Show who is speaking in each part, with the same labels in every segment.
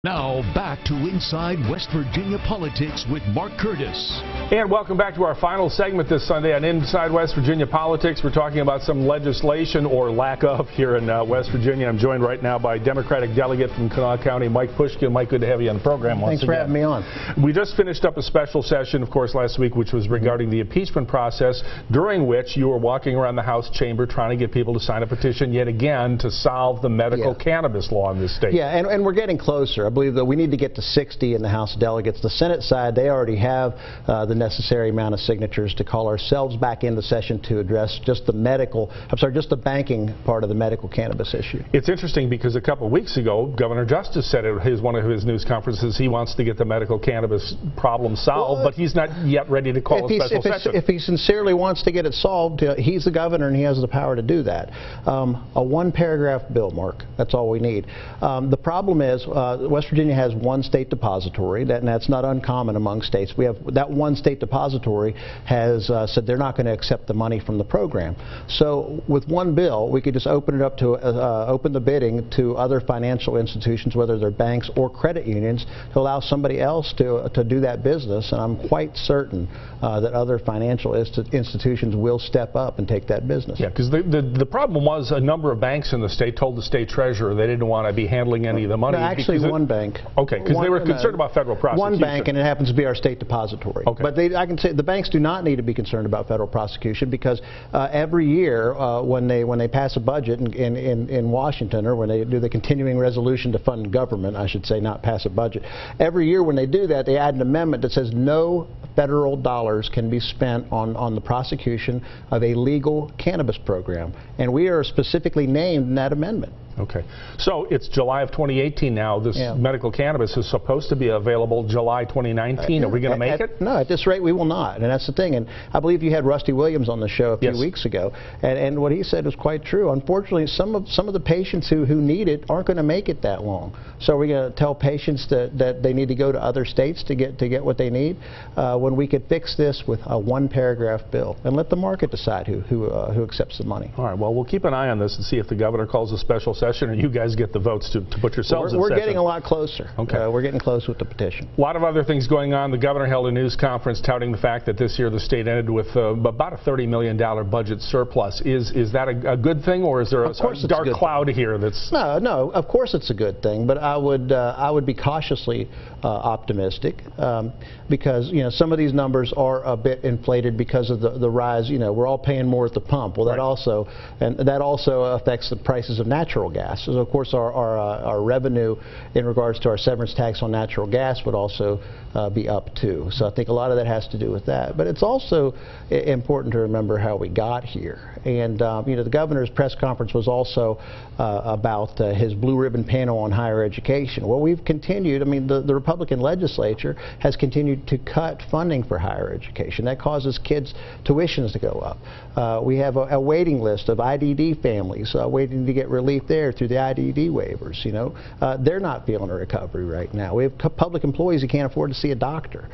Speaker 1: Now back to Inside West Virginia Politics with Mark Curtis.
Speaker 2: And welcome back to our final segment this Sunday on Inside West Virginia Politics. We're talking about some legislation or lack of here in West Virginia. I'm joined right now by Democratic Delegate from Kanawha County, Mike Pushkin. Mike, good to have you on the program once again.
Speaker 3: Thanks for having me on.
Speaker 2: We just finished up a special session, of course, last week, which was regarding the impeachment process, during which you were walking around the House chamber trying to get people to sign a petition yet again to solve the medical cannabis law in this state.
Speaker 3: Yeah, and we're getting closer. I believe that we need to get to 60 in the House of Delegates. The Senate side, they already have the necessary amount of signatures to call ourselves back into session to address just the banking part of the medical cannabis issue.
Speaker 2: It's interesting because a couple of weeks ago, Governor Justice said at one of his news conferences he wants to get the medical cannabis problem solved, but he's not yet ready to call a special session.
Speaker 3: If he sincerely wants to get it solved, he's the governor and he has the power to do that. A one-paragraph bill, Mark, that's all we need. The problem is West Virginia has one state depository, and that's not uncommon among states. We have that one state depository has said they're not going to accept the money from the program. So with one bill, we could just open it up to open the bidding to other financial institutions, whether they're banks or credit unions, to allow somebody else to do that business. And I'm quite certain that other financial institutions will step up and take that business.
Speaker 2: Yeah, because the problem was a number of banks in the state told the state treasurer they didn't want to be handling any of the money.
Speaker 3: No, actually, one bank.
Speaker 2: Okay, because they were concerned about federal prosecution.
Speaker 3: One bank, and it happens to be our state depository.
Speaker 2: Okay.
Speaker 3: But I can say the banks do not need to be concerned about federal prosecution, because every year when they pass a budget in Washington, or when they do the continuing resolution to fund government, I should say, not pass a budget, every year when they do that, they add an amendment that says no federal dollars can be spent on the prosecution of a legal cannabis program. And we are specifically named in that amendment.
Speaker 2: Okay. So it's July of 2018 now. This medical cannabis is supposed to be available July 2019. Are we going to make it?
Speaker 3: No, at this rate we will not. And that's the thing. And I believe you had Rusty Williams on the show a few weeks ago. And what he said was quite true. Unfortunately, some of the patients who need it aren't going to make it that long. So we're going to tell patients that they need to go to other states to get what they need, when we could fix this with a one-paragraph bill and let the market decide who accepts the money.
Speaker 2: All right. Well, we'll keep an eye on this and see if the governor calls a special session or you guys get the votes to put yourselves in session.
Speaker 3: We're getting a lot closer. Okay. We're getting close with the petition.
Speaker 2: A lot of other things going on. The governor held a news conference touting the fact that this year the state ended with about a $30 million budget surplus. Is that a good thing, or is there a dark cloud here that's...
Speaker 3: No, of course it's a good thing, but I would be cautiously optimistic, because some of these numbers are a bit inflated because of the rise. We're all paying more at the pump. Well, that also affects the prices of natural gas. So of course our revenue in regards to our severance tax on natural gas would also be up too. So I think a lot of that has to do with that. But it's also important to remember how we got here. And the governor's press conference was also about his blue ribbon panel on higher education. Well, we've continued. I mean, the Republican legislature has continued to cut funding for higher education. That causes kids' tuitions to go up. We have a waiting list of IDD families waiting to get relief there through the IDD waivers. They're not feeling a recovery right now. We have public employees who can't afford to see a doctor.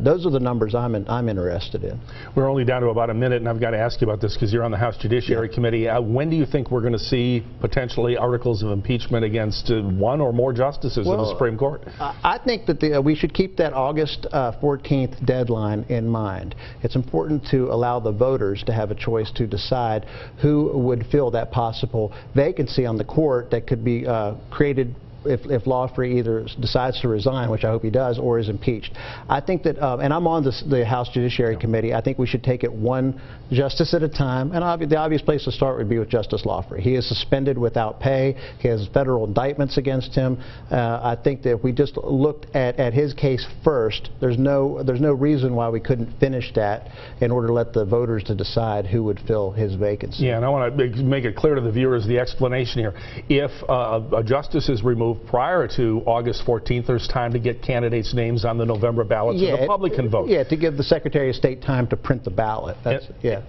Speaker 3: Those are the numbers I'm interested in.
Speaker 2: We're only down to about a minute, and I've got to ask you about this because you're on the House Judiciary Committee. When do you think we're going to see potentially articles of impeachment against one or more justices in the Supreme Court?
Speaker 3: I think that we should keep that August 14th deadline in mind. It's important to allow the voters to have a choice to decide who would fill that possible vacancy on the court that could be created if Lawfrey either decides to resign, which I hope he does, or is impeached. I think that, and I'm on the House Judiciary Committee, I think we should take it one justice at a time. And the obvious place to start would be with Justice Lawfrey. He is suspended without pay. He has federal indictments against him. I think that if we just looked at his case first, there's no reason why we couldn't finish that in order to let the voters to decide who would fill his vacancy.
Speaker 2: Yeah, and I want to make it clear to the viewers the explanation here. If a justice is removed prior to August 14th, there's time to get candidates' names on the November ballot so the public can vote.
Speaker 3: Yeah, to give the Secretary of State time to print the ballot.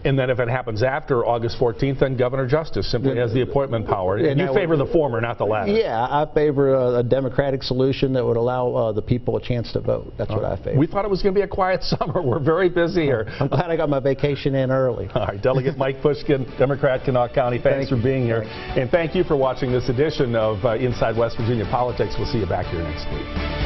Speaker 2: And then if it happens after August 14th, then Governor Justice simply has the appointment power. And you favor the former, not the latter.
Speaker 3: Yeah, I favor a democratic solution that would allow the people a chance to vote. That's what I favor.
Speaker 2: We thought it was going to be a quiet summer. We're very busy here.
Speaker 3: I'm glad I got my vacation in early.
Speaker 2: All right, Delegate Mike Pushkin, Democrat, Kanawha County, thanks for being here. And thank you for watching this edition of Inside West Virginia Virginia Politics. We'll see you back here next week.